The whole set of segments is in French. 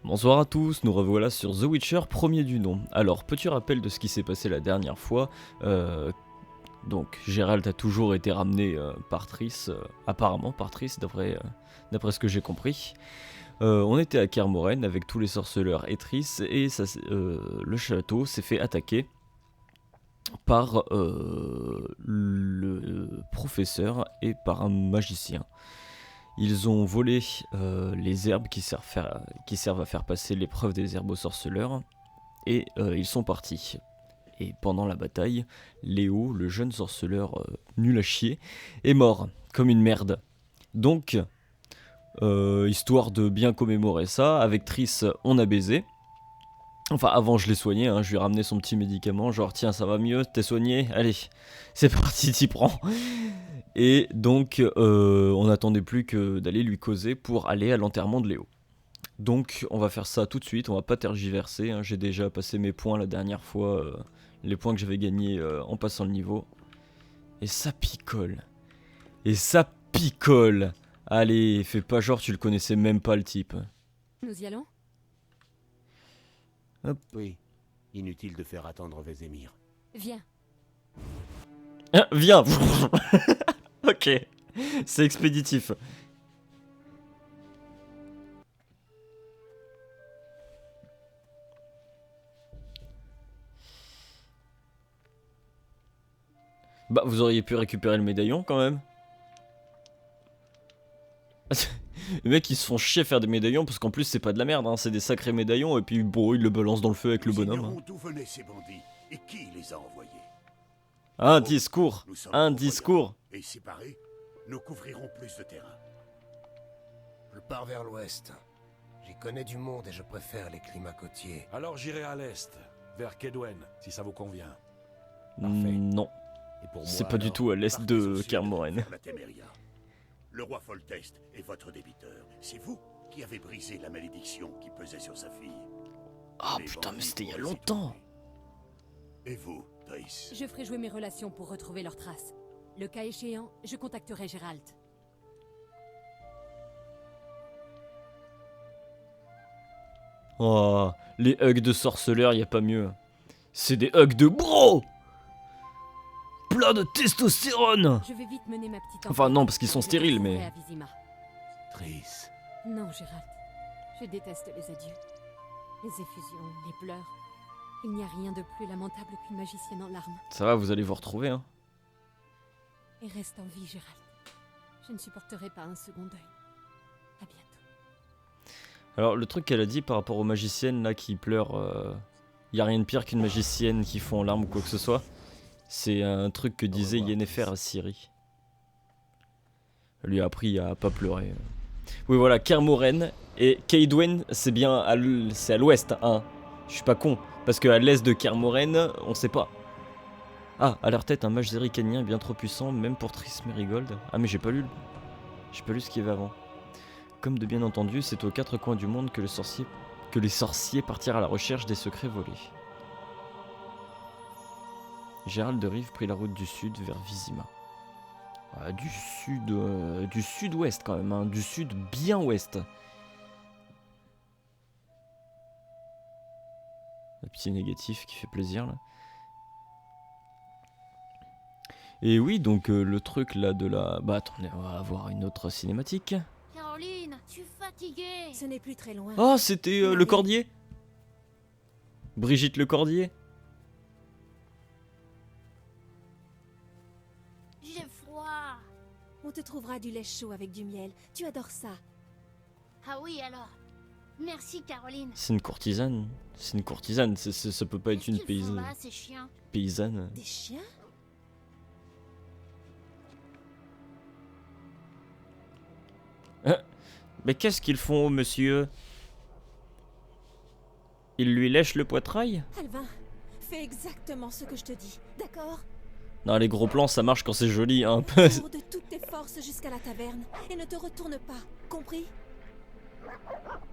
Bonsoir à tous, nous revoilà sur The Witcher, premier du nom. Alors, petit rappel de ce qui s'est passé la dernière fois. Donc, Geralt a toujours été ramené par Triss, apparemment par Triss, d'après ce que j'ai compris. On était à Kaer Morhen avec tous les sorceleurs et Triss, et le château s'est fait attaquer par le professeur et par un magicien. Ils ont volé les herbes qui servent à faire passer l'épreuve des herbes aux sorceleurs, et ils sont partis. Et pendant la bataille, Léo, le jeune sorceleur nul à chier, est mort, comme une merde. Donc, histoire de bien commémorer ça, avec Triss, on a baisé. Enfin, avant je l'ai soigné, hein, je lui ai ramené son petit médicament, genre tiens ça va mieux, t'es soigné, allez, c'est parti, t'y prends. Et donc on n'attendait plus que d'aller lui causer pour aller à l'enterrement de Léo. Donc on va faire ça tout de suite, on va pas tergiverser, hein, j'ai déjà passé mes points la dernière fois, les points que j'avais gagnés en passant le niveau. Et ça picole. Et ça picole. Allez, fais pas genre tu le connaissais même pas le type. Nous y allons? Hop. Oui, inutile de faire attendre Vézémir. Viens. Ah, viens. Ok, c'est expéditif. Bah, vous auriez pu récupérer le médaillon quand même. Les mecs ils se font chier à faire des médaillons parce qu'en plus c'est pas de la merde, hein, c'est des sacrés médaillons et puis bon ils le balancent dans le feu avec le bonhomme. Hein. D'où venaient ces bandits et qui les a envoyés? Un discours, Nous sommes un trop discours. voleurs, et séparés, nous couvrirons plus de terrain. Je pars vers l'ouest. J'y connais du monde et je préfère les climats côtiers. Alors j'irai à l'est, vers Kedwen, si ça vous convient. Non, Et pour c'est moi, pas du alors, tout à l'est Partez au de sud Kaer Morhen. vers la Téméria. Le roi Foltest est votre débiteur. C'est vous qui avez brisé la malédiction qui pesait sur sa fille. Ah Les putain mais bandits c'était il y a pourraient s'y longtemps. tromper. Et vous, Triss? Je ferai jouer mes relations pour retrouver leurs traces. Le cas échéant, je contacterai Geralt. Oh, les hugs de sorceleurs, y a pas mieux. C'est des hugs de bro. Plein de testostérone. Je vais vite mener ma petite Enfin, enquête. non, parce qu'ils sont Je stériles, retournerai mais- à Vizima. Triss. Non, Geralt. Je déteste les adieux. Les effusions, les pleurs. Il n'y a rien de plus lamentable qu'une magicienne en larmes. Ça va, vous allez vous retrouver, hein. Et reste en vie, Geralt. Je ne supporterai pas un second deuil. À bientôt. Alors, le truc qu'elle a dit par rapport aux magiciennes là qui pleurent, y a rien de pire qu'une magicienne qui fond en larmes ou quoi que ce soit. C'est un truc que disait Yennefer à Ciri. Elle lui a appris à pas pleurer. Oui, voilà, Kaer Morhen et Kedwen, c'est bien c'est à l'ouest, hein. Je suis pas con, parce qu'à l'est de Kaer Morhen, on sait pas. Ah, à leur tête, un mage zéricanien bien trop puissant, même pour Triss Merigold. Ah, mais j'ai pas lu ce qu'il y avait avant. Comme de bien entendu, c'est aux quatre coins du monde que les sorciers partirent à la recherche des secrets volés. Gérald de Rive prit la route du sud vers Vizima. Ah, du sud-ouest quand même, hein, du sud bien ouest. Un petit négatif qui fait plaisir là. Et oui, donc le truc là de la... Bah attendez, on va avoir une autre cinématique. Caroline, je suis fatiguée. Ce n'est plus très loin. Oh, c'était le Cordier. Brigitte le Cordier. J'ai froid. On te trouvera du lait chaud avec du miel. Tu adores ça. Ah oui alors. Merci Caroline. C'est une courtisane. C'est une courtisane, ça peut pas être Qu'est-ce une qu'ils font paysanne. là, ces chiens? Paysanne. Des chiens? Mais qu'est-ce qu'ils font, monsieur? Ils lui lèchent le poitrail? Alvin, fais exactement ce que je te dis, d'accord? Non, les gros plans, ça marche quand c'est joli, hein. Cours de toutes tes forces jusqu'à la taverne et ne te retourne pas, compris?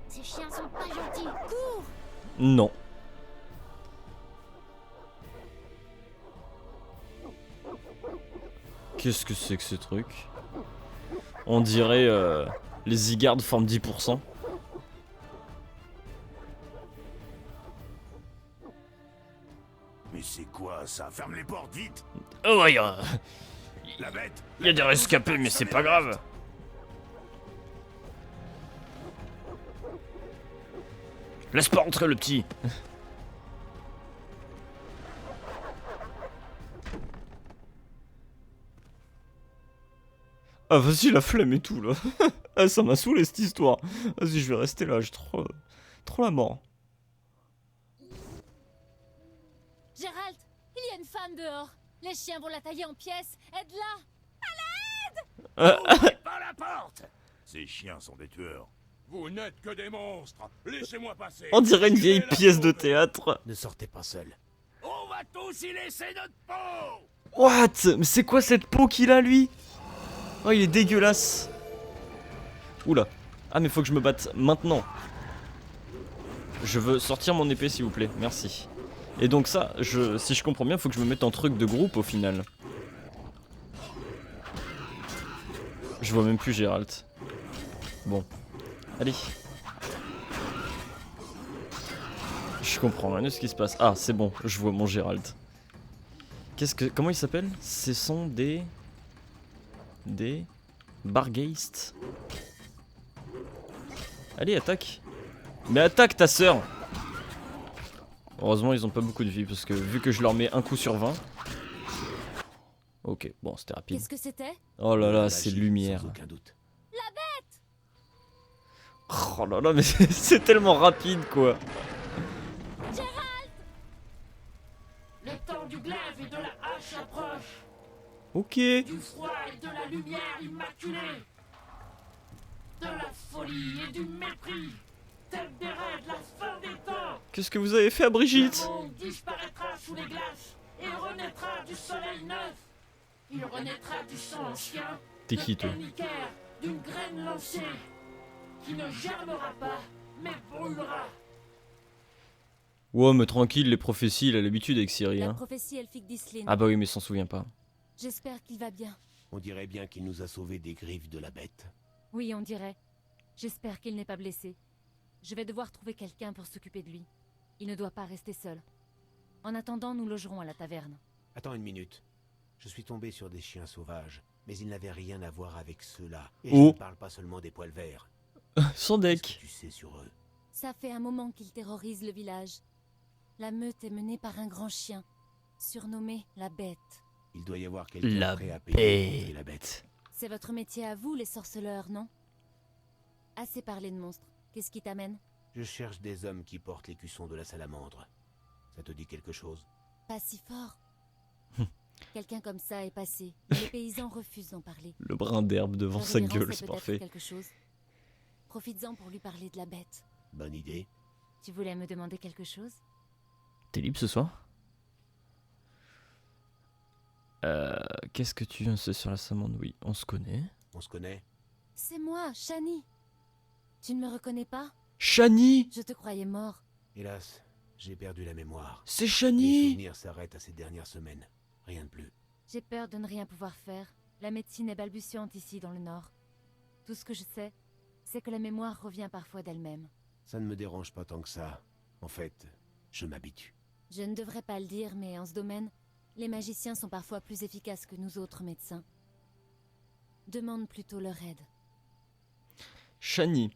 Ces chiens sont pas gentils. Cours! Non. Qu'est-ce que c'est que ce truc? On dirait les Zygardes forment 10%. Mais c'est quoi ça? Ferme les portes, vite! Oh ouais, La bête! y a des rescapés, mais c'est pas grave. Laisse pas rentrer le petit. Ah vas-y, la flemme et tout là. Ah, ça m'a saoulé cette histoire. Vas-y, je vais rester là, j'ai trop la mort. Gérald, il y a une femme dehors. Les chiens vont la tailler en pièces. Aide-la. Ouvrez pas la porte! Ces chiens sont des tueurs. Vous n'êtes que des monstres. Laissez-moi passer. On dirait une vieille Tirez la pièce de peau. théâtre. Ne sortez pas seul. On va tous y laisser notre peau! What? Mais c'est quoi cette peau qu'il a lui? Oh, il est dégueulasse. Oula. Ah mais faut que je me batte maintenant. Je veux sortir mon épée s'il vous plaît, merci. Et donc ça, si je comprends bien, faut que je me mette en truc de groupe au final. Je vois même plus Gérald. Bon. Allez. Je comprends rien de ce qui se passe. Ah c'est bon, je vois mon Gérald. Comment il s'appelle? Ce sont des Barghest. Allez, attaque. Mais attaque ta sœur. Heureusement, ils ont pas beaucoup de vie parce que vu que je leur mets un coup sur 20. Ok, bon, c'était rapide. Qu'est-ce que c'était? Oh là là, La c'est magie, lumière. Sans aucun doute. Oh là là, mais c'est tellement rapide quoi. Le temps du glaive et de la hache approche, Ok. du froid et de la lumière immaculée, de la folie et du mépris, tête des rêves, la fin des temps. Qu'est-ce que vous avez fait à Brigitte? Le monde disparaîtra sous les glaces et renaîtra du soleil neuf. Il renaîtra du sang ancien, T'es qui toi? Eniker, d'une graine lancée, qui ne germera pas, mais brûlera. Ouais, mais tranquille, les prophéties, il a l'habitude avec Ciri. La Hein. prophétie elfique d'Islin. Ah bah oui, mais il s'en souvient pas. J'espère qu'il va bien. On dirait bien qu'il nous a sauvés des griffes de la bête. Oui, on dirait. J'espère qu'il n'est pas blessé. Je vais devoir trouver quelqu'un pour s'occuper de lui. Il ne doit pas rester seul. En attendant, nous logerons à la taverne. Attends une minute. Je suis tombé sur des chiens sauvages, mais ils n'avaient rien à voir avec ceux-là. Et Oh. je ne parle pas seulement des poils verts. Sans Qu'est-ce que deck. tu sais sur eux? Ça fait un moment qu'il terrorise le village. La meute est menée par un grand chien, surnommé la Bête. Il doit y avoir quelqu'un La prêt à payer pour tuer la bête. C'est votre métier à vous, les sorceleurs, non? Assez parlé de monstres. Qu'est-ce qui t'amène? Je cherche des hommes qui portent l'écusson de la salamandre. Ça te dit quelque chose? Pas si fort. Quelqu'un comme ça est passé, mais les paysans refusent d'en parler. Le brin d'herbe devant Leur sa révérence gueule, sait c'est peut-être parfait. quelque chose. Profites-en pour lui parler de la Bête. Bonne idée. Tu voulais me demander quelque chose? T'es libre ce soir? Qu'est-ce que tu sais sur la salamandre? Oui, on se connaît. On se connaît? C'est moi, Shani. Tu ne me reconnais pas? Shani! Je te croyais mort. Hélas, j'ai perdu la mémoire. C'est Les Shani! souvenirs s'arrêtent à ces dernières semaines. Rien de plus. J'ai peur de ne rien pouvoir faire. La médecine est balbutiante ici dans le nord. Tout ce que je sais, c'est que la mémoire revient parfois d'elle-même. Ça ne me dérange pas tant que ça. En fait, je m'habitue. Je ne devrais pas le dire, mais en ce domaine, les magiciens sont parfois plus efficaces que nous autres médecins. Demande plutôt leur aide. Shani.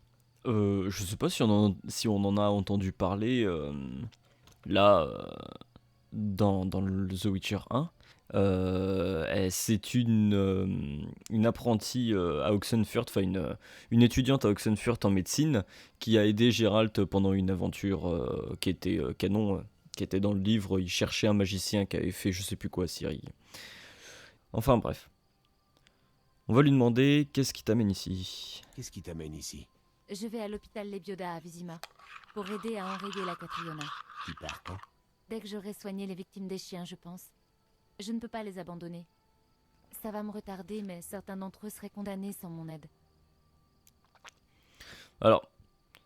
Je sais pas si on en a entendu parler là dans le The Witcher 1. C'est une apprentie à Oxenfurt, enfin une étudiante à Oxenfurt en médecine qui a aidé Geralt pendant une aventure qui était canon, qui était dans le livre. Il cherchait un magicien qui avait fait je sais plus quoi à Ciri. Enfin bref. On va lui demander qu'est-ce qui t'amène ici. Qu'est-ce qui t'amène ici? Je vais à l'hôpital Lebioda à Vizima pour aider à enrayer la Catriona. Tu pars quand? Dès que j'aurai soigné les victimes des chiens, je pense. Je ne peux pas les abandonner. Ça va me retarder, mais certains d'entre eux seraient condamnés sans mon aide. Alors,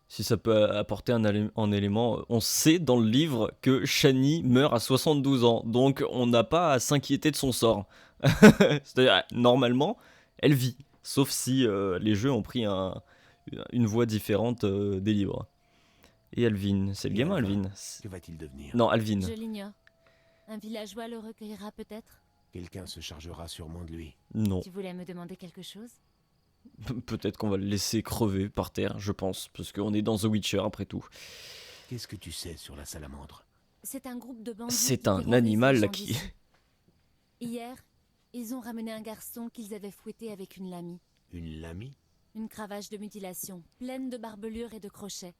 si ça peut apporter un élément, on sait dans le livre que Shani meurt à 72 ans, donc on n'a pas à s'inquiéter de son sort. C'est-à-dire, normalement, elle vit, sauf si les jeux ont pris une voie différente des livres. Et Alvin, c'est le gamin Alvin? Que va-t-il devenir? Non, Alvin. Je l'ignore. Un villageois le recueillera peut-être? Quelqu'un se chargera sûrement de lui. Non. Tu voulais me demander quelque chose? Peut-être qu'on va le laisser crever par terre, je pense, parce qu'on est dans The Witcher après tout. Qu'est-ce que tu sais sur la salamandre? C'est un groupe de bandits. C'est qui un terrorisent animal les gens qui... d'ici. Hier, ils ont ramené un garçon qu'ils avaient fouetté avec une lamie. Une lamie? Une cravache de mutilation, pleine de barbelures et de crochets.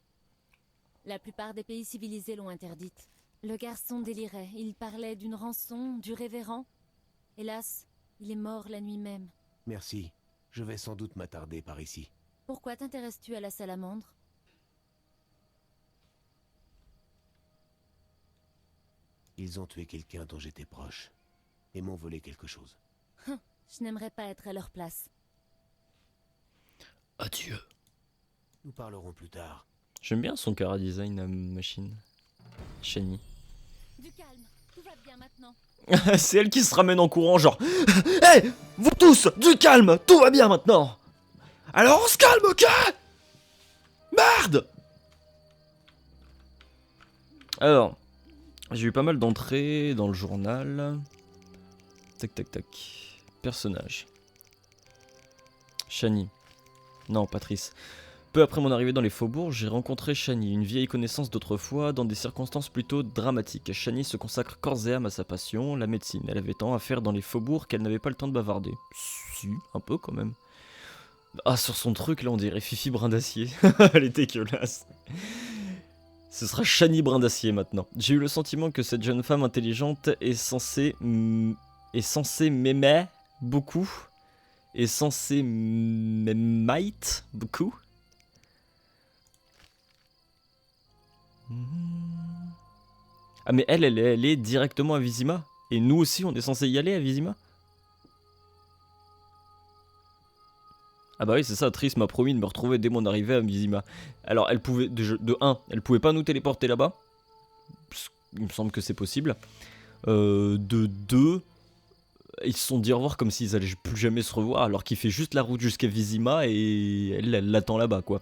La plupart des pays civilisés l'ont interdite. Le garçon délirait. Il parlait d'une rançon, du révérend. Hélas, il est mort la nuit même. Merci. Je vais sans doute m'attarder par ici. Pourquoi t'intéresses-tu à la salamandre? Ils ont tué quelqu'un dont j'étais proche. Et m'ont volé quelque chose. Je n'aimerais pas être à leur place. Adieu. Nous parlerons plus tard. J'aime bien son cara design à machine. Shani. Du calme, tout va bien maintenant. C'est elle qui se ramène en courant, genre Hé, vous tous, du calme, tout va bien maintenant. Alors on se calme, ok? Merde. Alors, j'ai eu pas mal d'entrées dans le journal. Tac tac tac. Personnage. Shani. Non, Patrice. Peu après mon arrivée dans les faubourgs, j'ai rencontré Shani, une vieille connaissance d'autrefois, dans des circonstances plutôt dramatiques. Shani se consacre corps et âme à sa passion, la médecine. Elle avait tant à faire dans les faubourgs qu'elle n'avait pas le temps de bavarder. Si, un peu quand même. Ah, sur son truc là, on dirait Fifi Brin d'Acier. Elle est dégueulasse. Ce sera Shani Brin d'Acier maintenant. J'ai eu le sentiment que cette jeune femme intelligente est censée m'aimer beaucoup. Est censée m'aimer beaucoup. Ah mais elle est directement à Vizima. Et nous aussi on est censé y aller à Vizima. Ah bah oui c'est ça, Triss m'a promis de me retrouver dès mon arrivée à Vizima. Alors elle pouvait, de 1, elle pouvait pas nous téléporter là-bas. Il me semble que c'est possible. De 2, ils se sont dit au revoir comme s'ils allaient plus jamais se revoir. Alors qu'il fait juste la route jusqu'à Vizima et elle l'attend là-bas quoi.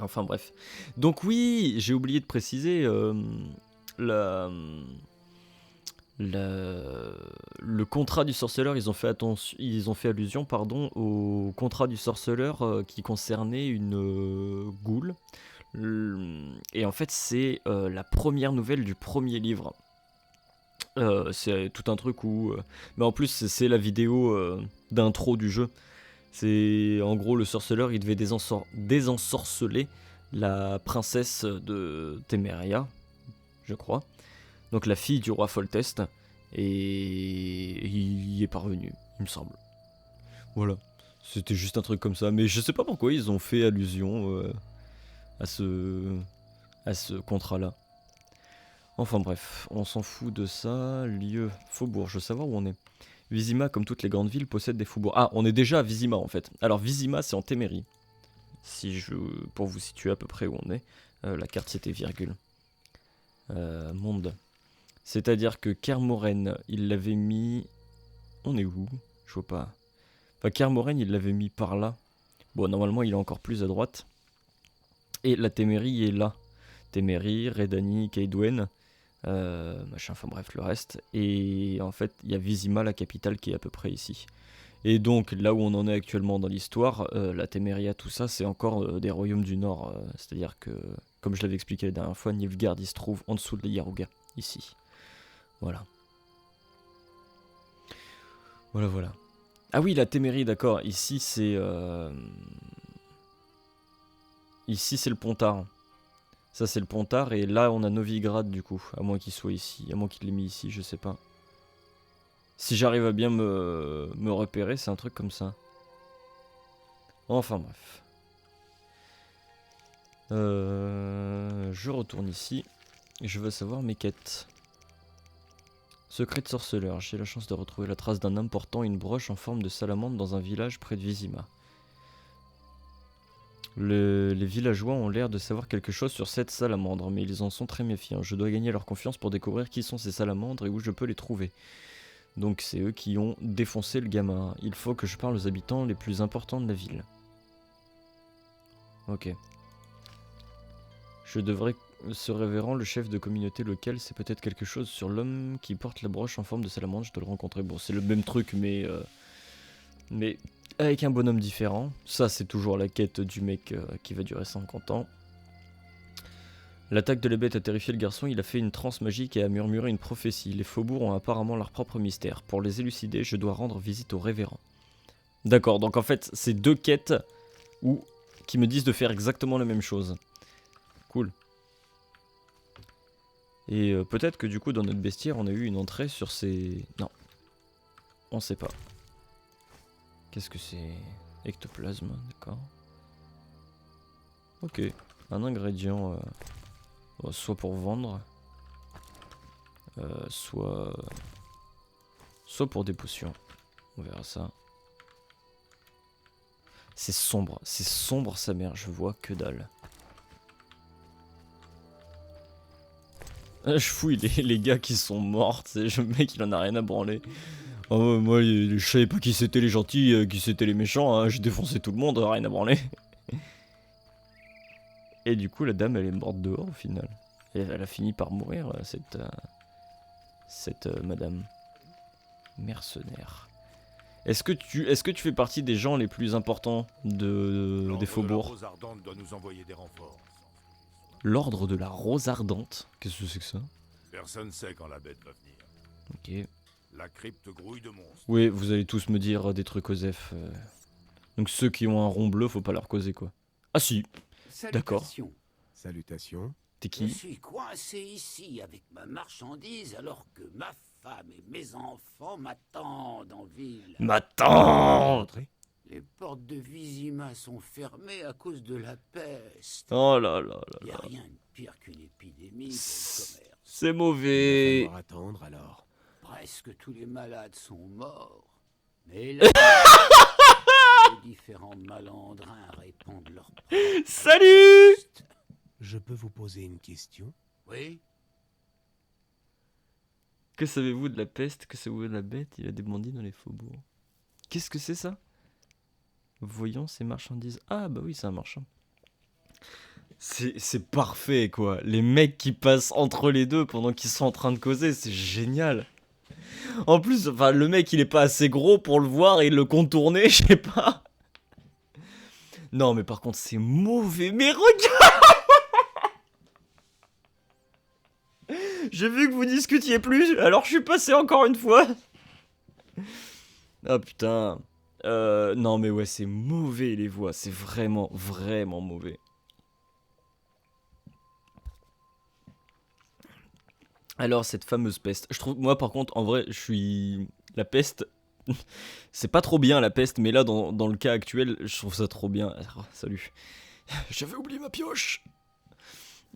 Enfin bref. Donc oui, j'ai oublié de préciser, le contrat du sorceleur, ils ont fait allusion au contrat du sorceleur qui concernait une goule. Et en fait c'est la première nouvelle du premier livre. C'est tout un truc où... mais en plus c'est la vidéo d'intro du jeu. C'est en gros le sorceleur, il devait désensorceler la princesse de Temeria, je crois. Donc la fille du roi Foltest. Et il y est parvenu, il me semble. Voilà, c'était juste un truc comme ça. Mais je sais pas pourquoi ils ont fait allusion à ce contrat-là. Enfin bref, on s'en fout de ça. Lieu, faubourg, je veux savoir où on est. Vizima, comme toutes les grandes villes, possède des faubourgs. Ah, on est déjà à Vizima en fait. Alors Vizima, c'est en Témérie. Pour vous situer à peu près où on est. La carte c'était virgule. Monde. C'est-à-dire que Kermoren, il l'avait mis... On est où? Je vois pas. Enfin, Kermoren, il l'avait mis par là. Bon, normalement, il est encore plus à droite. Et la Témérie est là. Témérie, Redani, Kaedwen... machin, enfin bref, le reste. Et en fait, il y a Vizima, la capitale, qui est à peu près ici. Et donc, là où on en est actuellement dans l'histoire, la Téméria, tout ça, c'est encore des royaumes du Nord. C'est-à-dire que, comme je l'avais expliqué la dernière fois, Nilfgaard, il se trouve en dessous de Yaruga, ici. Voilà. Voilà. Ah oui, la Témérie, d'accord. Ici, c'est... Ici, c'est le Pontard. Ça c'est le Pontard et là on a Novigrad du coup, à moins qu'il soit ici, à moins qu'il l'ait mis ici, je sais pas. Si j'arrive à bien me repérer, c'est un truc comme ça. Enfin bref. Je retourne ici, et je veux savoir mes quêtes. Secret de sorceleur, j'ai la chance de retrouver la trace d'un important et une broche en forme de salamandre dans un village près de Vizima. Les villageois ont l'air de savoir quelque chose sur cette salamandre, mais ils en sont très méfiants. Je dois gagner leur confiance pour découvrir qui sont ces salamandres et où je peux les trouver. Donc c'est eux qui ont défoncé le gamin. Il faut que je parle aux habitants les plus importants de la ville. Ok. Je devrais... Ce révérend, le chef de communauté locale, c'est peut-être quelque chose sur l'homme qui porte la broche en forme de salamandre, je dois le rencontrer. Bon, c'est le même truc, mais avec un bonhomme différent. Ça, c'est toujours la quête du mec qui va durer 50 ans. L'attaque de la bête a terrifié le garçon, il a fait une transe magique et a murmuré une prophétie. Les faubourgs ont apparemment leur propre mystère. Pour les élucider, je dois rendre visite au révérend. D'accord, donc en fait, c'est 2 quêtes qui me disent de faire exactement la même chose. Cool. Et peut-être que du coup dans notre bestiaire on a eu une entrée sur ces... Non. On sait pas. Qu'est-ce que c'est? Ectoplasme, d'accord. Ok. Un ingrédient soit pour vendre. Soit pour des potions. On verra ça. C'est sombre sa mère, je vois que dalle. Je fouille les gars qui sont morts, le mec il en a rien à branler. Oh, moi je savais pas qui c'était les gentils, qui c'était les méchants, hein. J'ai défoncé tout le monde, rien à branler. Et du coup la dame elle est morte dehors au final. Et elle a fini par mourir cette madame. Mercenaire. Est-ce que tu fais partie des gens les plus importants des faubourgs? La Rose Ardente doit nous envoyer des renforts. L'ordre de la Rose Ardente? Qu'est-ce que c'est que ça? Personne sait quand la bête va venir. Ok. La crypte grouille de monstres. Oui, vous allez tous me dire des trucs OSEF. Donc ceux qui ont un rond bleu, faut pas leur causer quoi. Ah si, d'accord. Salutations. T'es Je qui? suis coincé ici avec ma marchandise alors que ma femme et mes enfants m'attendent en ville. M'attends! Les portes de Vizima sont fermées à cause de la peste. Oh là là Il n'y là a là. rien de pire qu'une épidémie pour le commerce. C'est Il va mauvais. falloir attendre alors. Presque tous les malades sont morts. Mais là, les différents malandrins répandent leur propre Salut! peste. Je peux vous poser une question? Oui, Que savez-vous de la peste? Que savez-vous de la bête? Il a des bandits dans les faubourgs. Qu'est-ce que c'est ça? Voyons ces marchandises. Ah bah oui, c'est un marchand. C'est parfait quoi. Les mecs qui passent entre les deux pendant qu'ils sont en train de causer, c'est génial. En plus, enfin, le mec il est pas assez gros pour le voir et le contourner, je sais pas. Non mais par contre c'est mauvais. Mais regarde! J'ai vu que vous discutiez plus, alors je suis passé encore une fois. Ah putain. Non mais ouais, c'est mauvais les voix, c'est vraiment, vraiment mauvais. Alors cette fameuse peste, je trouve, moi par contre, en vrai, je suis... La peste, c'est pas trop bien la peste, mais là dans le cas actuel, je trouve ça trop bien. Oh, salut. J'avais oublié ma pioche.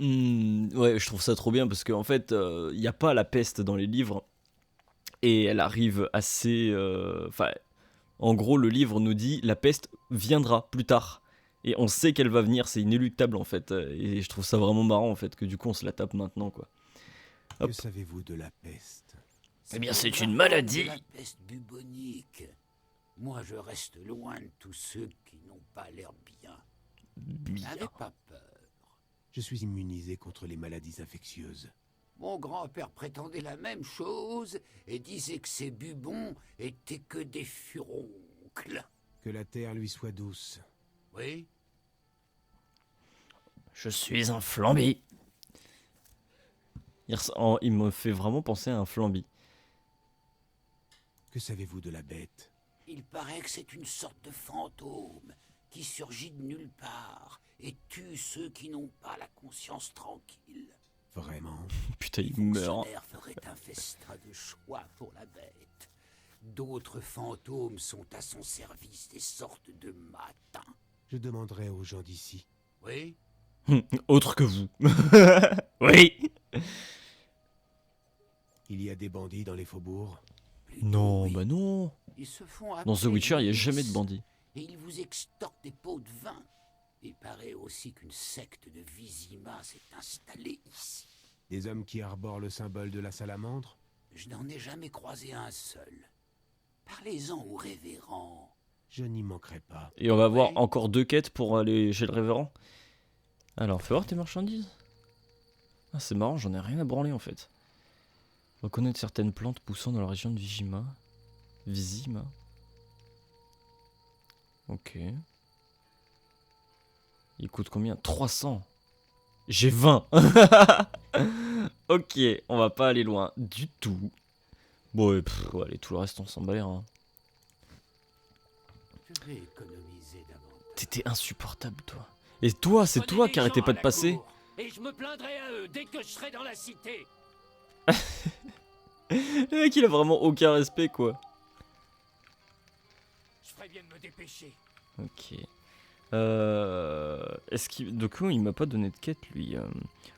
Ouais, je trouve ça trop bien parce qu'en fait, il n'y a pas la peste dans les livres. Et elle arrive assez... Enfin, en gros, le livre nous dit la peste viendra plus tard. Et on sait qu'elle va venir, c'est inéluctable en fait. Et je trouve ça vraiment marrant en fait que du coup on se la tape maintenant quoi. Hop. Que savez-vous de la peste? Eh bien, c'est le une variant maladie. de la peste bubonique. Moi, je reste loin de tous ceux qui n'ont pas l'air bien. Bien. N'avez pas peur. Je suis immunisé contre les maladies infectieuses. Mon grand-père prétendait la même chose et disait que ces bubons étaient que des furoncles. Que la terre lui soit douce. Oui, Je suis un flambi. Il me fait vraiment penser à un flambi. Que savez-vous de la bête? il paraît que c'est une sorte de fantôme qui surgit de nulle part et tue ceux qui n'ont pas la conscience tranquille. Vraiment? Putain, Les il meurt. fonctionnaires feraient un festin de choix pour la bête. D'autres fantômes sont à son service des sortes de matins. Je demanderai aux gens d'ici. Oui, Autre que vous. Oui. Il y a des bandits dans les faubourgs? plutôt Non, oui. bah non. Ils se font Dans The appeler Witcher, il n'y a Lys, jamais de bandits. Et ils vous extorquent des pots de vin. Il paraît aussi qu'une secte de Vizima s'est installée ici. Des hommes qui arborent le symbole de la salamandre? Je n'en ai jamais croisé un seul. Parlez-en au révérend. Je n'y manquerai pas. Et on va avoir Oui. encore 2 quêtes pour aller chez le révérend. Alors, fais voir tes marchandises. Ah, c'est marrant, j'en ai rien à branler en fait. Reconnaître certaines plantes poussant dans la région de Vizima. Ok. Il coûte combien? 300. J'ai 20. Ok, on va pas aller loin du tout. Bon, ouais, allez, tout le reste on s'en bat les reins. Je vais économiser davantage. T'étais insupportable, toi. Et toi, c'est toi qui arrêtais pas de passer. Et je me plaindrai à eux dès que je serai dans la cité. Le mec, il a vraiment aucun respect, quoi. Je ferai bien de me dépêcher. Ok. Est-ce qu'il... Du coup, il m'a pas donné de quête, lui.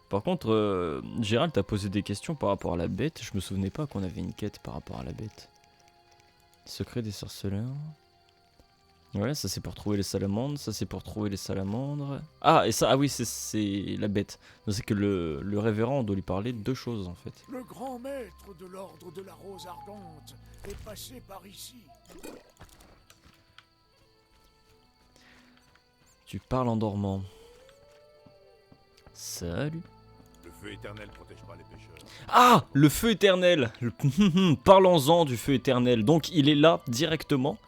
Par contre, Gérald t'a posé des questions par rapport à la bête. Je me souvenais pas qu'on avait une quête par rapport à la bête. Secret des sorceleurs. Ouais, ça c'est pour trouver les salamandres. Ça c'est pour trouver les salamandres. Ah, et ça, ah oui, c'est la bête. C'est que le révérend, on doit lui parler de 2 choses en fait. Le grand maître de l'ordre de la Rose Ardente est passé par ici. Tu parles en dormant. Salut. Le feu éternel protège pas les pêcheurs. Ah, le feu éternel. Parlons-en du feu éternel. Donc il est là directement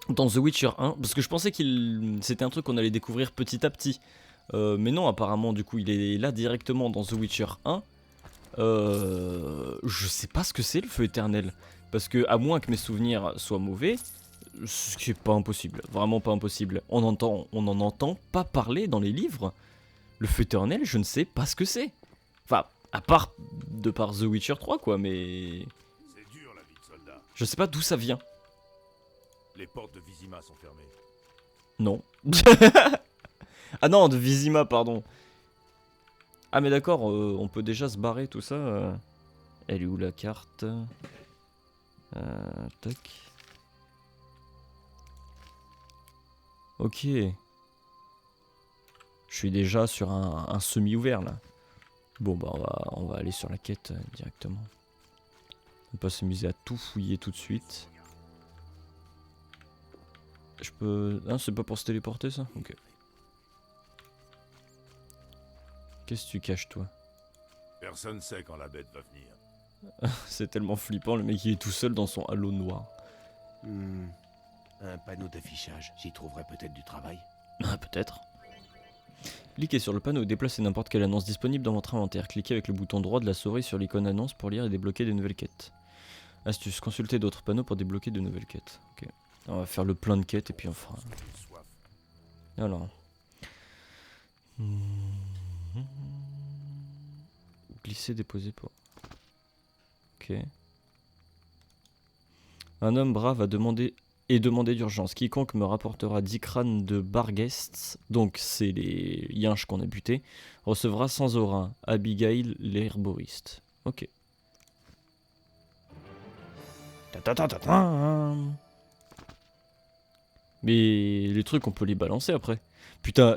dans The Witcher 1. Parce que je pensais qu'il c'était un truc qu'on allait découvrir petit à petit. Mais non, apparemment du coup il est là directement dans The Witcher 1. Je sais pas ce que c'est le feu éternel. Parce que à moins que mes souvenirs soient mauvais, ce qui est pas impossible. Vraiment pas impossible. On n'en entend pas parler dans les livres. Le feu éternel, je ne sais pas ce que c'est. Enfin, à part de par The Witcher 3, quoi, mais... C'est dur la vie de soldat. Je sais pas d'où ça vient. Les portes de Vizima sont fermées. Non. Ah non, de Vizima, pardon. Ah mais d'accord, on peut déjà se barrer, tout ça. Elle est où la carte? Tac. Ok. Je suis déjà sur un semi-ouvert là. Bon bah on va aller sur la quête directement. On va pas s'amuser à tout fouiller tout de suite. Je peux... Ah c'est pas pour se téléporter ça? Ok. Qu'est-ce que tu caches toi? Personne sait quand la bête va venir. C'est tellement flippant, le mec il est tout seul dans son halo noir. Un panneau d'affichage, j'y trouverai peut-être du travail. Ah peut-être. Cliquez sur le panneau et déplacez n'importe quelle annonce disponible dans votre inventaire. Cliquez avec le bouton droit de la souris sur l'icône annonce pour lire et débloquer des nouvelles quêtes. Astuce, consultez d'autres panneaux pour débloquer de nouvelles quêtes. Ok. On va faire le plein de quêtes et puis on fera... Alors... Glisser, déposer pour... Ok. Un homme brave a demandé d'urgence. Quiconque me rapportera 10 crânes de Barghests, donc c'est les yinches qu'on a butés, recevra sans aura Abigail l'herboriste. Ok. Mais les trucs on peut les balancer après. Putain,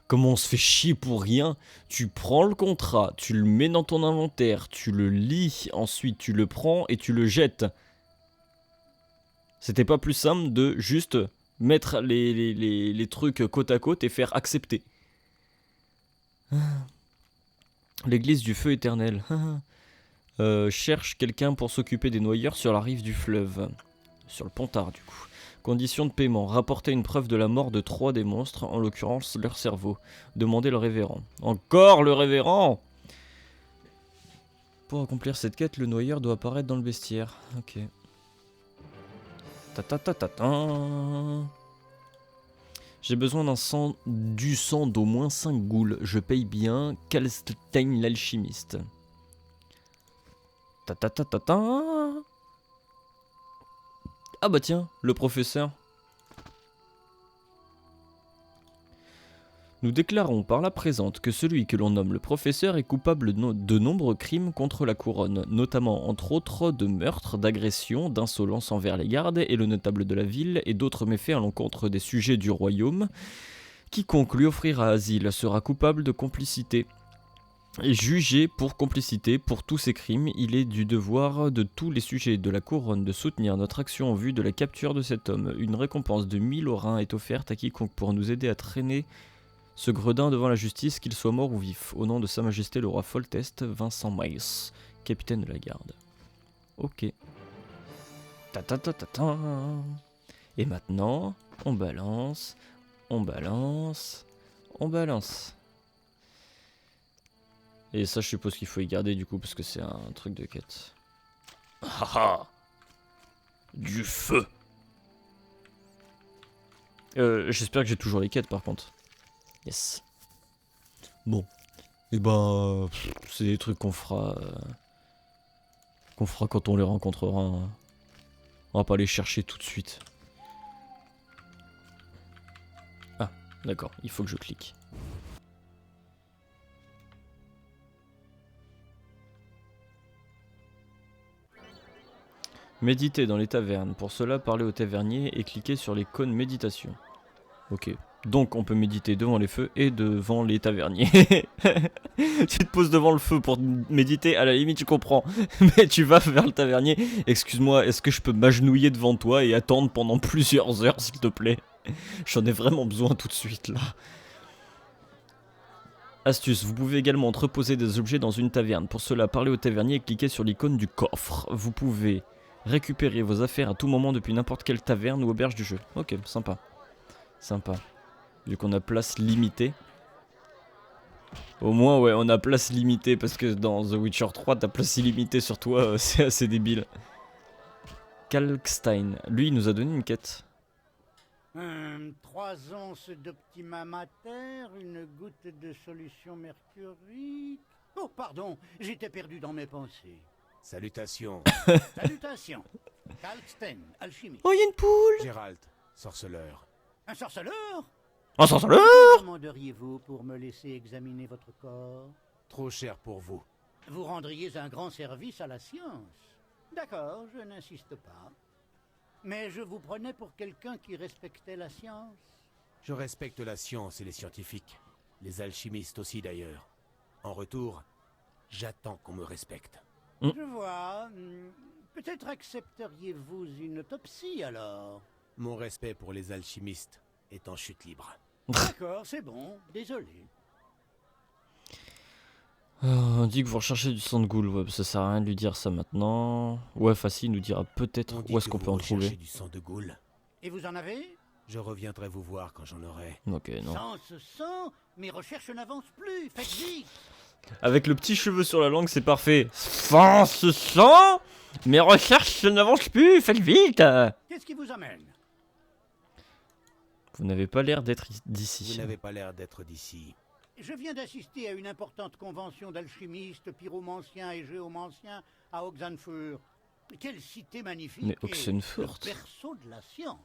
comment on se fait chier pour rien? Tu prends le contrat, tu le mets dans ton inventaire, tu le lis, ensuite tu le prends et tu le jettes. C'était pas plus simple de juste mettre les trucs côte à côte et faire accepter. L'église du feu éternel. Cherche quelqu'un pour s'occuper des noyeurs sur la rive du fleuve. Sur le Pontard du coup. Condition de paiement. Rapporter une preuve de la mort de 3 des monstres, en l'occurrence leur cerveau. Demandez le révérend. Encore le révérend! Pour accomplir cette quête, le noyeur doit apparaître dans le bestiaire. Ok. J'ai besoin du sang d'au moins 5 ghouls. Je paye bien. Kalstein l'alchimiste. Ah bah tiens, le professeur. Nous déclarons par la présente que celui que l'on nomme le professeur est coupable de nombreux crimes contre la couronne, notamment entre autres de meurtres, d'agressions, d'insolence envers les gardes et le notable de la ville et d'autres méfaits à l'encontre des sujets du royaume. Quiconque lui offrira asile sera coupable de complicité. Et jugé pour complicité pour tous ces crimes, il est du devoir de tous les sujets de la couronne de soutenir notre action en vue de la capture de cet homme. Une récompense de 1000 orins est offerte à quiconque pour nous aider à traîner Ce gredin devant la justice, qu'il soit mort ou vif, au nom de Sa Majesté le roi Foltest, Vincent Miles, capitaine de la garde. Ok. Ta ta ta ta ta. Et maintenant, on balance, on balance, on balance. Et ça, je suppose qu'il faut y garder du coup, parce que c'est un truc de quête. Haha. Du feu. J'espère que j'ai toujours les quêtes par contre. Yes. Bon. Et ben, c'est des trucs qu'on fera quand on les rencontrera. Hein. On va pas les chercher tout de suite. Ah, d'accord, il faut que je clique. Méditer dans les tavernes. Pour cela, parlez au tavernier et cliquez sur l'icône méditation. Ok. Donc on peut méditer devant les feux et devant les taverniers. Tu te poses devant le feu pour méditer, à la limite je comprends. Mais tu vas vers le tavernier. Excuse-moi, est-ce que je peux m'agenouiller devant toi et attendre pendant plusieurs heures s'il te plaît? J'en ai vraiment besoin tout de suite là. Astuce, vous pouvez également entreposer des objets dans une taverne. Pour cela, parlez au tavernier et cliquez sur l'icône du coffre. Vous pouvez récupérer vos affaires à tout moment depuis n'importe quelle taverne ou auberge du jeu. Ok, sympa. Sympa. Vu qu'on a place limitée. Au moins, ouais, on a place limitée parce que dans The Witcher 3, t'as place illimitée sur toi, c'est assez débile. Kalkstein, lui, il nous a donné une quête. 3 onces d'Optima Mater, une goutte de solution mercurique. Oh, pardon, j'étais perdu dans mes pensées. Salutations. Salutations. Kalkstein, alchimiste. Oh, il y a une poule. Gérald, sorceleur. Un sorceleur? Un sorceleur? Que demanderiez-vous pour me laisser examiner votre corps? Trop cher pour vous. Vous rendriez un grand service à la science. D'accord, je n'insiste pas. Mais je vous prenais pour quelqu'un qui respectait la science. Je respecte la science et les scientifiques. Les alchimistes aussi d'ailleurs. En retour, j'attends qu'on me respecte. Je vois. Peut-être accepteriez-vous une autopsie alors? Mon respect pour les alchimistes est en chute libre. D'accord, c'est bon. Désolé. On dit que vous recherchez du sang de ghoul, ouais, ça sert à rien de lui dire ça maintenant. Ouais, Facile nous dira peut-être où est-ce qu'on peut en trouver. Du sang de ghoul. Et vous en avez? Je reviendrai vous voir quand j'en aurai. Ok, non. Sans ce sang, mes recherches n'avancent plus. Faites vite. Avec le petit cheveu sur la langue, c'est parfait. Sans ce sang, mes recherches n'avancent plus, faites vite. Qu'est-ce qui vous amène? Vous n'avez pas l'air d'être d'ici. Vous n'avez pas l'air d'être d'ici. Je viens d'assister à une importante convention d'alchimistes, pyromanciens et géomanciens à Oxenfurt. Quelle cité magnifique! Mais Oxenfurt, le berceau de la science.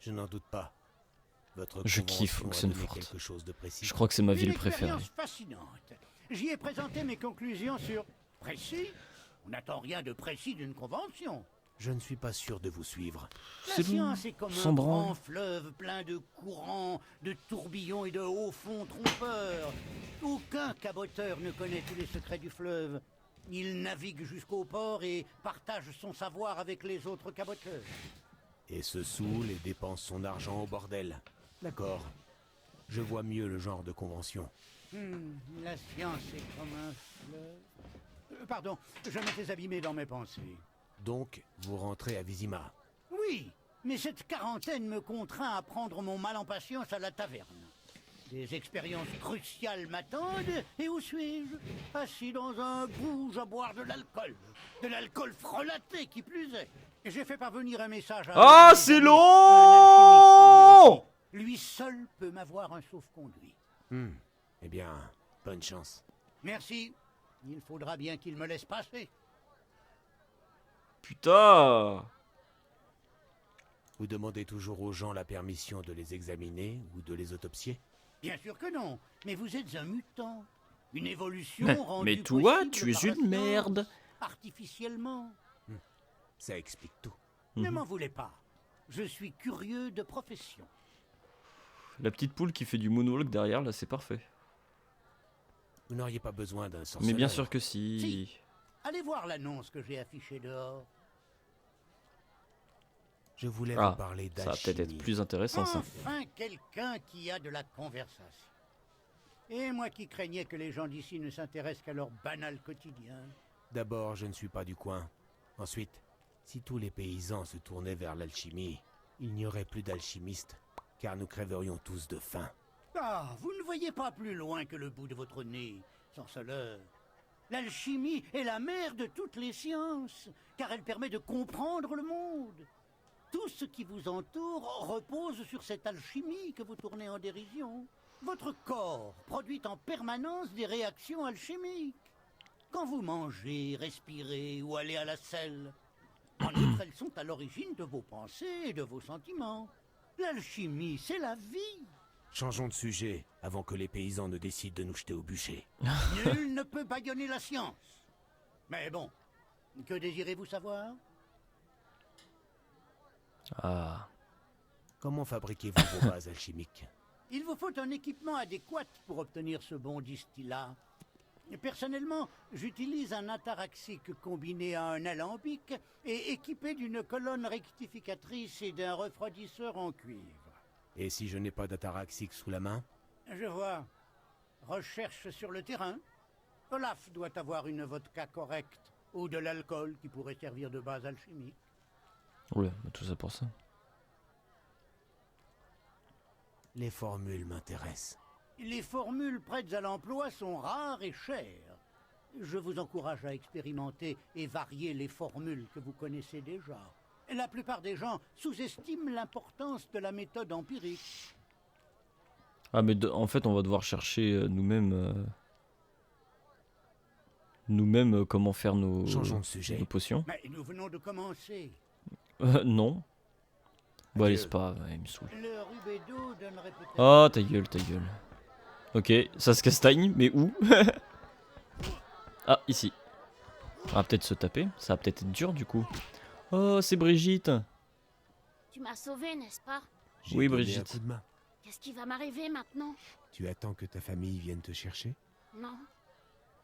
Je n'en doute pas. Votre je kiffe convention a donné Oxenfurt. quelque chose de précis. Je crois que c'est ma ville Une préférée. expérience fascinante. J'y ai présenté mes conclusions sur... Précis? On n'attend rien de précis d'une convention. Je ne suis pas sûr de vous suivre. La science est comme Sans un branle. grand fleuve plein de courants, de tourbillons et de hauts fonds trompeurs. Aucun caboteur ne connaît tous les secrets du fleuve. Il navigue jusqu'au port et partage son savoir avec les autres caboteurs. Et se saoule et dépense son argent au bordel. D'accord. Je vois mieux le genre de convention. La science est comme un fleuve... pardon, je m'étais abîmé dans mes pensées. Donc, vous rentrez à Vizima. Oui, mais cette quarantaine me contraint à prendre mon mal en patience à la taverne. Des expériences cruciales m'attendent, et où suis-je? Assis dans un bouge à boire de l'alcool. De l'alcool frelaté, qui plus est. J'ai fait parvenir un message à... Ah, c'est long! Lui seul peut m'avoir un sauf-conduit. Eh bien, bonne chance. Merci. Il faudra bien qu'il me laisse passer. Putain! Vous demandez toujours aux gens la permission de les examiner ou de les autopsier? Bien sûr que non, mais vous êtes un mutant. Une évolution rendue Mais toi, possible tu es par la une science, merde. artificiellement. Ça explique tout. Ne m'en voulez pas. Je suis curieux de profession. La petite poule qui fait du moonwalk derrière, là, c'est parfait. Vous n'auriez pas besoin d'un sorceleur. Mais bien sûr que si. Allez voir l'annonce que j'ai affichée dehors. Je voulais Ah, vous parler ça va peut-être d'alchimie. être plus intéressant ça. Enfin, quelqu'un qui a de la conversation. Et moi qui craignais que les gens d'ici ne s'intéressent qu'à leur banal quotidien. D'abord, je ne suis pas du coin. Ensuite, si tous les paysans se tournaient vers l'alchimie, il n'y aurait plus d'alchimistes, car nous crèverions tous de faim. Ah, vous ne voyez pas plus loin que le bout de votre nez, sorceleur. L'alchimie est la mère de toutes les sciences, car elle permet de comprendre le monde. Tout ce qui vous entoure repose sur cette alchimie que vous tournez en dérision. Votre corps produit en permanence des réactions alchimiques. Quand vous mangez, respirez ou allez à la selle. En outre, elles sont à l'origine de vos pensées et de vos sentiments. L'alchimie, c'est la vie. Changeons de sujet, avant que les paysans ne décident de nous jeter au bûcher. Nul ne peut bâillonner la science. Mais bon, que désirez-vous savoir? Ah. Comment fabriquez-vous vos bases alchimiques? Il vous faut un équipement adéquat pour obtenir ce bon distillat. Personnellement, j'utilise un ataraxique combiné à un alambic et équipé d'une colonne rectificatrice et d'un refroidisseur en cuivre. Et si je n'ai pas d'ataraxique sous la main? Je vois. Recherche sur le terrain. Olaf doit avoir une vodka correcte ou de l'alcool qui pourrait servir de base alchimique. Oula, bah tout ça pour ça. Les formules m'intéressent. Les formules prêtes à l'emploi sont rares et chères. Je vous encourage à expérimenter et varier les formules que vous connaissez déjà. La plupart des gens sous-estiment l'importance de la méthode empirique. Ah mais en fait on va devoir chercher nous-mêmes comment faire nos, Changeons de sujet. nos potions. Mais nous venons de commencer. Non. Bon allez c'est pas, il me saoule. Le rubédo donnerait peut-être... Oh ta gueule. Ok, ça se castagne, mais où? Ah, ici. On va peut-être se taper, ça va peut-être être dur du coup. Oh, c'est Brigitte. Tu m'as sauvé, n'est-ce pas? J'ai Oui, donné Brigitte. un coup de main. Qu'est-ce qui va m'arriver maintenant? Tu attends que ta famille vienne te chercher? Non.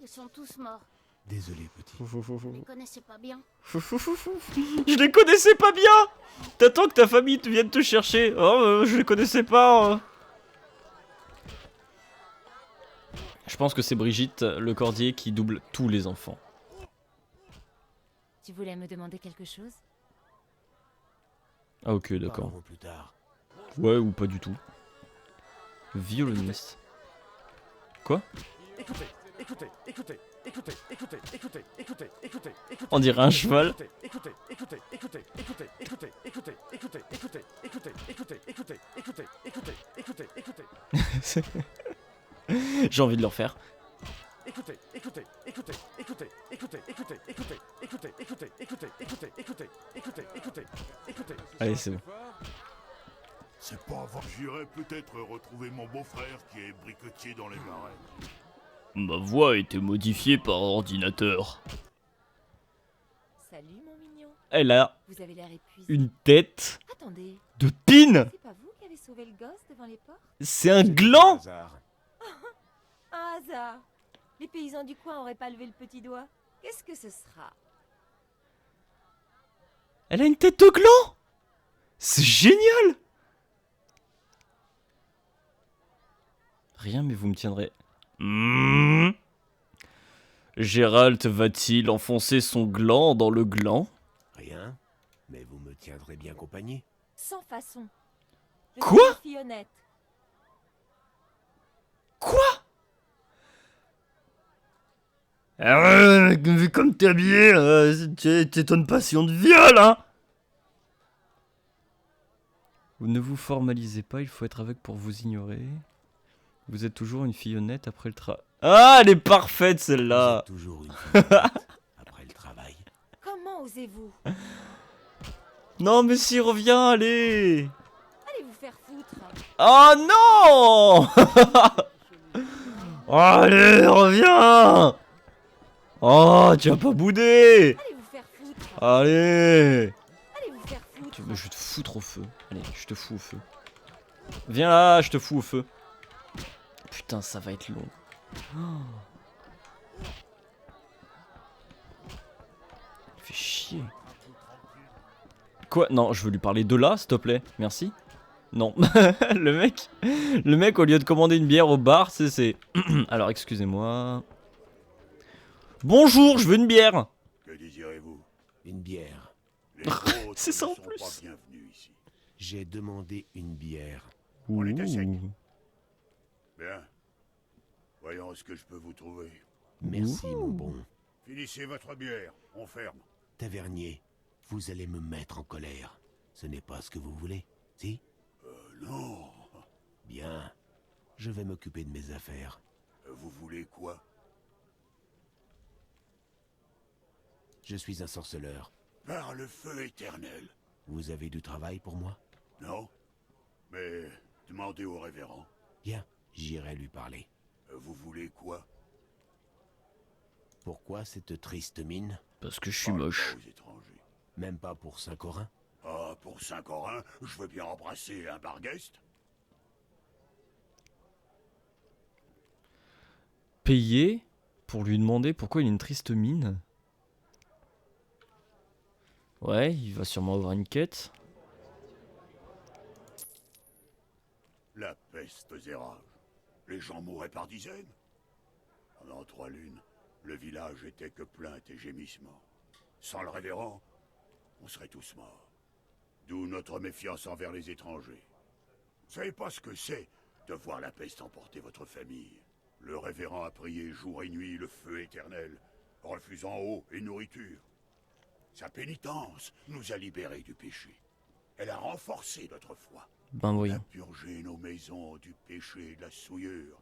Ils sont tous morts. Désolé, petit. Je les connaissais pas bien. Je les connaissais pas bien. T'attends que ta famille te vienne te chercher. Oh, je les connaissais pas. Je pense que c'est Brigitte, le cordier, qui double tous les enfants. Tu voulais me demander quelque chose? Ah ok, d'accord. Parlerons plus tard. Ouais, ou pas du tout. Violoniste. Quoi? On dirait un cheval. J'ai envie de le refaire. Allez, c'est bon. C'est pas avant. J'irai peut-être retrouver mon beau-frère qui est briquetier dans les marais. Ma voix a été modifiée par ordinateur. Salut mon mignon. Elle a Vous avez l'air épuisé. une tête Attendez. de pine. C'est pas vous qui avez sauvé le gosse devant les portes? C'est un gland. Un hasard. Les paysans du coin auraient pas levé le petit doigt. Qu'est-ce que ce sera? Elle a une tête de gland. C'est génial. Rien, mais vous me tiendrez. Gérald va-t-il enfoncer son gland dans le gland? Rien, mais vous me tiendrez bien compagnie. Sans façon. Je Quoi? suis une fille honnête. Quoi? Vu comme t'es habillé, t'es une passion de viol, hein? Vous ne vous formalisez pas, il faut être aveugle pour vous ignorer. Vous êtes toujours une fille honnête après le travail. Ah, elle est parfaite celle-là. Toujours une fille honnête après le travail. Comment osez-vous? Non mais si, reviens, allez. Allez vous faire foutre. Oh non. Allez, reviens. Oh, tu vas pas bouder. Allez vous faire foutre. Allez. Allez vous faire foutre. Je vais te foutre au feu. Allez, je te fous au feu. Viens là, je te fous au feu. Putain, ça va être long. Oh. Il fait chier. Quoi? Non, je veux lui parler de là, s'il te plaît. Merci. Non. le mec, au lieu de commander une bière au bar, c'est... Alors, excusez-moi. Bonjour, je veux une bière. Que désirez-vous? Une bière. Les autres C'est ça en ne sont plus. pas bienvenus ici. J'ai demandé une bière. On est à sec. Ouh. Bien. Voyons ce que je peux vous trouver. Merci, mon bon. Finissez votre bière, on ferme. Tavernier, vous allez me mettre en colère. Ce n'est pas ce que vous voulez, si? Non. Bien. Je vais m'occuper de mes affaires. Vous voulez quoi? Je suis un sorceleur. Par le feu éternel. Vous avez du travail pour moi? Non. Mais demandez au révérend. Bien, j'irai lui parler. Vous voulez quoi? Pourquoi cette triste mine? Parce que je suis moche. Aux étrangers. Même pas pour Saint-Corin? Ah, pour Saint-Corin, je veux bien embrasser un bargueste. Payer pour lui demander pourquoi il a une triste mine. Ouais, il va sûrement avoir une quête. La peste faisait rage. Les gens mouraient par dizaines. Pendant 3 lunes, le village était que plaintes et gémissements. Sans le révérend, on serait tous morts. D'où notre méfiance envers les étrangers. Vous savez pas ce que c'est de voir la peste emporter votre famille. Le révérend a prié jour et nuit le feu éternel, refusant eau et nourriture. Sa pénitence nous a libérés du péché. Elle a renforcé notre foi. Ben Elle a voyons. purgé nos maisons du péché et de la souillure.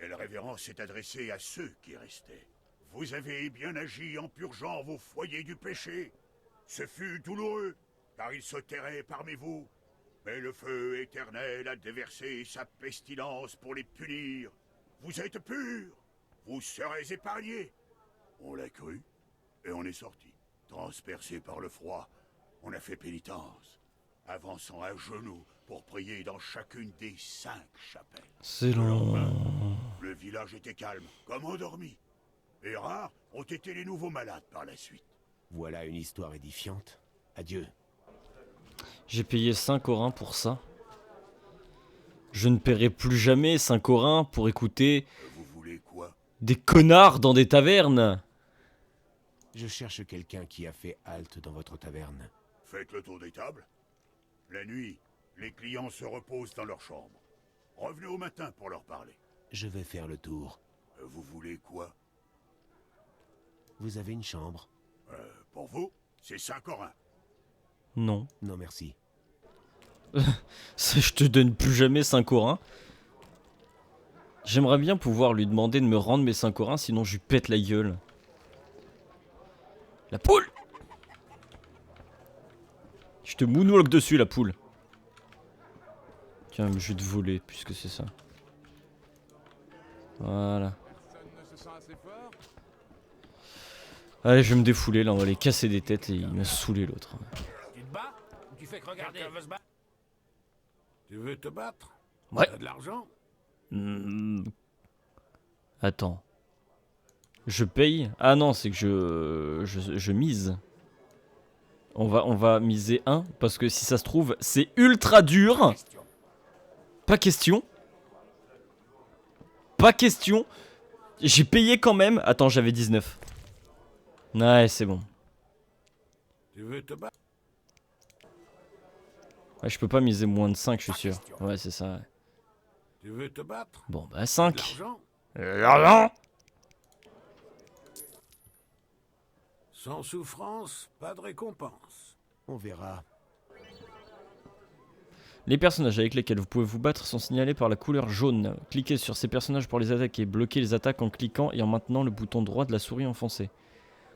Et le révérend s'est adressé à ceux qui restaient. Vous avez bien agi en purgeant vos foyers du péché. Ce fut douloureux, car il se terrait parmi vous. Mais le feu éternel a déversé sa pestilence pour les punir. Vous êtes purs, vous serez épargnés. On l'a cru, et on est sorti. Transpercé par le froid, on a fait pénitence, avançant à genoux pour prier dans chacune des 5 chapelles. C'est long. Le village était calme, comme endormi. Et rares ont été les nouveaux malades par la suite. Voilà une histoire édifiante. Adieu. J'ai payé 5 Corins pour ça. Je ne paierai plus jamais 5 Corins pour écouter Vous voulez quoi? des connards dans des tavernes. Je cherche quelqu'un qui a fait halte dans votre taverne. Faites le tour des tables. La nuit, les clients se reposent dans leur chambre. Revenez au matin pour leur parler. Je vais faire le tour. Vous voulez quoi? Vous avez une chambre? Pour vous, c'est 5 Corins. Non. Non, merci. Ça, je te donne plus jamais 5 Corins. J'aimerais bien pouvoir lui demander de me rendre mes 5 Corins, sinon je lui pète la gueule. La poule! Je te moonwalk dessus, la poule. Tiens, je vais te voler, puisque c'est ça. Voilà. Allez, je vais me défouler, là, on va les casser des têtes et il m'a saoulé l'autre. Tu te bats ou tu fais que regarder? Quelqu'un veut se battre? Tu veux te battre? Ouais. T'as de l'argent? Attends. Je paye? Ah non, c'est que je mise. On va miser 1, parce que si ça se trouve, c'est ultra dur. Pas question. Pas question. J'ai payé quand même. Attends, j'avais 19. Ouais, c'est bon. Tu veux te battre? Ouais, je peux pas miser moins de 5, je suis sûr. Ouais, c'est ça. Ouais. Tu veux te battre? Bon, bah 5. L'argent? L'argent? Sans souffrance, pas de récompense. On verra. Les personnages avec lesquels vous pouvez vous battre sont signalés par la couleur jaune. Cliquez sur ces personnages pour les attaquer. Bloquez les attaques en cliquant et en maintenant le bouton droit de la souris enfoncé.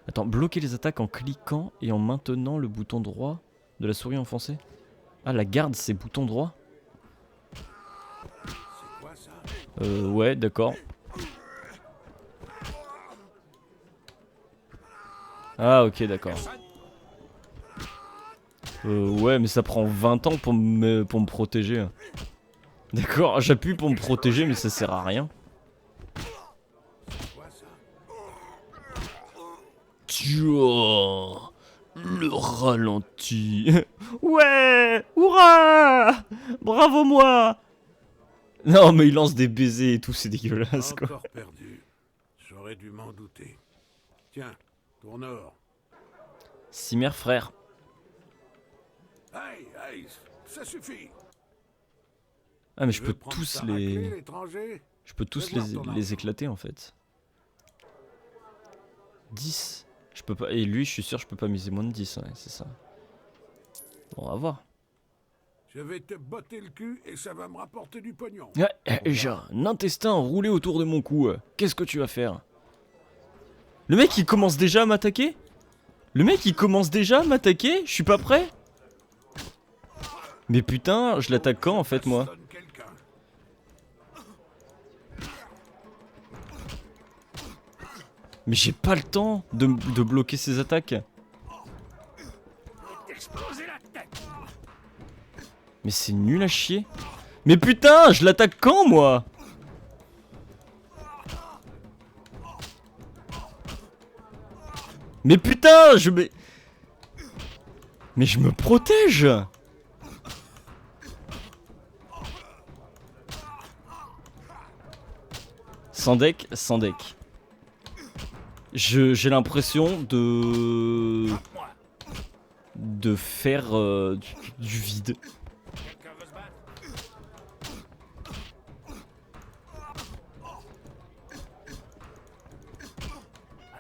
Attends, bloquez les attaques en cliquant et en maintenant le bouton droit de la souris enfoncé? Ah, la garde, c'est bouton droit? C'est quoi ça? Ouais, d'accord. Ah, ok, d'accord. Ouais, mais ça prend 20 ans pour me protéger. D'accord, j'appuie pour me protéger, mais ça sert à rien. C'est quoi ça? Tiens, Le ralenti. Ouais, hurrah, bravo moi. Non mais il lance des baisers et tout, c'est dégueulasse quoi. Encore perdu. J'aurais dû m'en douter. Tiens, ton or. Cimer frère. Aïe, aïe, ça suffit. Ah mais Tu je veux peux prendre tous ça à la clé, les... l'étranger? Je peux tous Fais voir ton les argent. éclater en fait. 10. Je peux pas... Et lui je suis sûr je peux pas miser moins de 10, ouais, c'est ça. Bon, on va voir. Je vais te botter le cul et ça va me rapporter du pognon. Ouais, j'ai un intestin roulé autour de mon cou. Qu'est-ce que tu vas faire? Le mec il commence déjà à m'attaquer? Le mec il commence déjà à m'attaquer? Je suis pas prêt? Mais putain, je l'attaque quand en fait moi? Mais j'ai pas le temps de bloquer ses attaques. Mais c'est nul à chier. Mais putain, je l'attaque quand moi? Mais putain, Mais je me protège. Sans deck, sans deck. J'ai l'impression de faire du vide.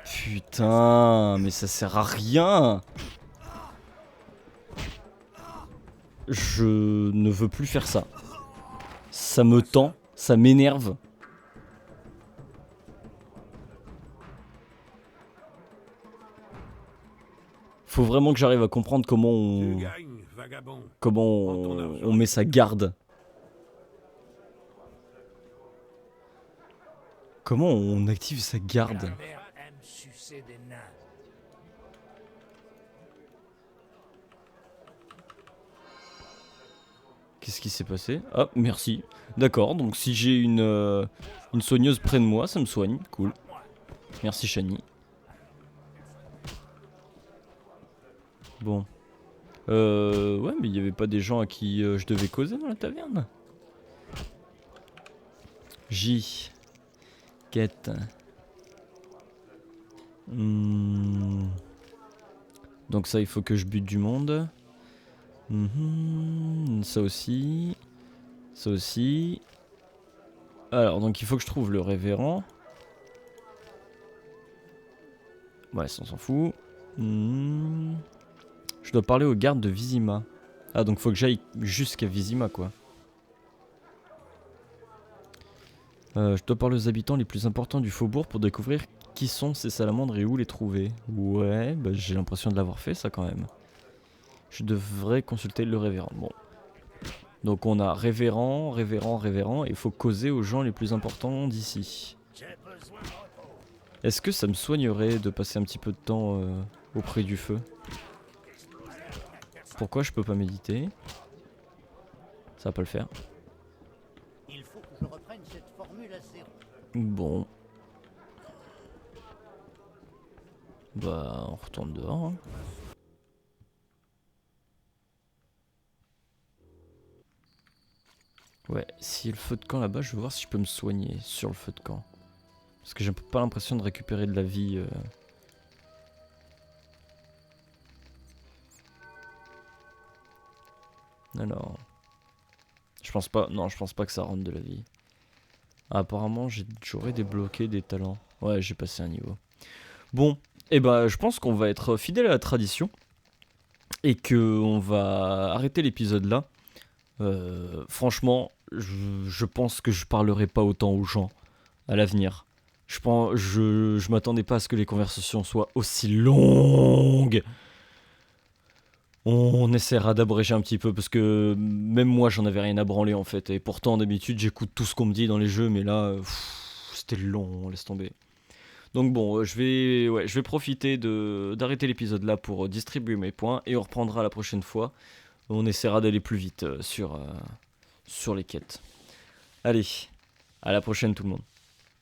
Putain, mais ça sert à rien. Je ne veux plus faire ça. Ça me tend, ça m'énerve. Faut vraiment que j'arrive à comprendre comment on met sa garde. Comment on active sa garde? Qu'est-ce qui s'est passé? Ah, merci. D'accord, donc si j'ai une soigneuse près de moi, ça me soigne. Cool. Merci, Shani. Bon. Ouais, mais il n'y avait pas des gens à qui je devais causer dans la taverne? J. Quête. Donc ça, il faut que je bute du monde. Ça aussi. Ça aussi. Alors, donc il faut que je trouve le révérend. Ouais, ça on s'en fout. Je dois parler au garde de Vizima. Ah, donc faut que j'aille jusqu'à Vizima, quoi. Je dois parler aux habitants les plus importants du faubourg pour découvrir qui sont ces salamandres et où les trouver. Ouais, bah j'ai l'impression de l'avoir fait, ça, quand même. Je devrais consulter le révérend. Bon. Donc on a révérend, et il faut causer aux gens les plus importants d'ici. Est-ce que ça me soignerait de passer un petit peu de temps auprès du feu? Pourquoi je peux pas méditer? Ça va pas le faire. Il faut que je reprenne cette formule à zéro. Bon. Bah, on retourne dehors. Hein. Ouais, si le feu de camp là-bas, je vais voir si je peux me soigner sur le feu de camp. Parce que j'ai pas l'impression de récupérer de la vie. Alors, je pense pas. Non, je pense pas que ça rentre de la vie. Ah, apparemment, j'aurais débloqué des talents. Ouais, j'ai passé un niveau. Bon, et bah, je pense qu'on va être fidèle à la tradition et que on va arrêter l'épisode là. Franchement, je pense que je parlerai pas autant aux gens à l'avenir. Je m'attendais pas à ce que les conversations soient aussi longues. On essaiera d'abréger un petit peu parce que même moi j'en avais rien à branler en fait. Et pourtant d'habitude j'écoute tout ce qu'on me dit dans les jeux, mais là c'était long, laisse tomber. Donc bon, je vais profiter d'arrêter l'épisode là pour distribuer mes points et on reprendra la prochaine fois. On essaiera d'aller plus vite sur les quêtes. Allez, à la prochaine tout le monde.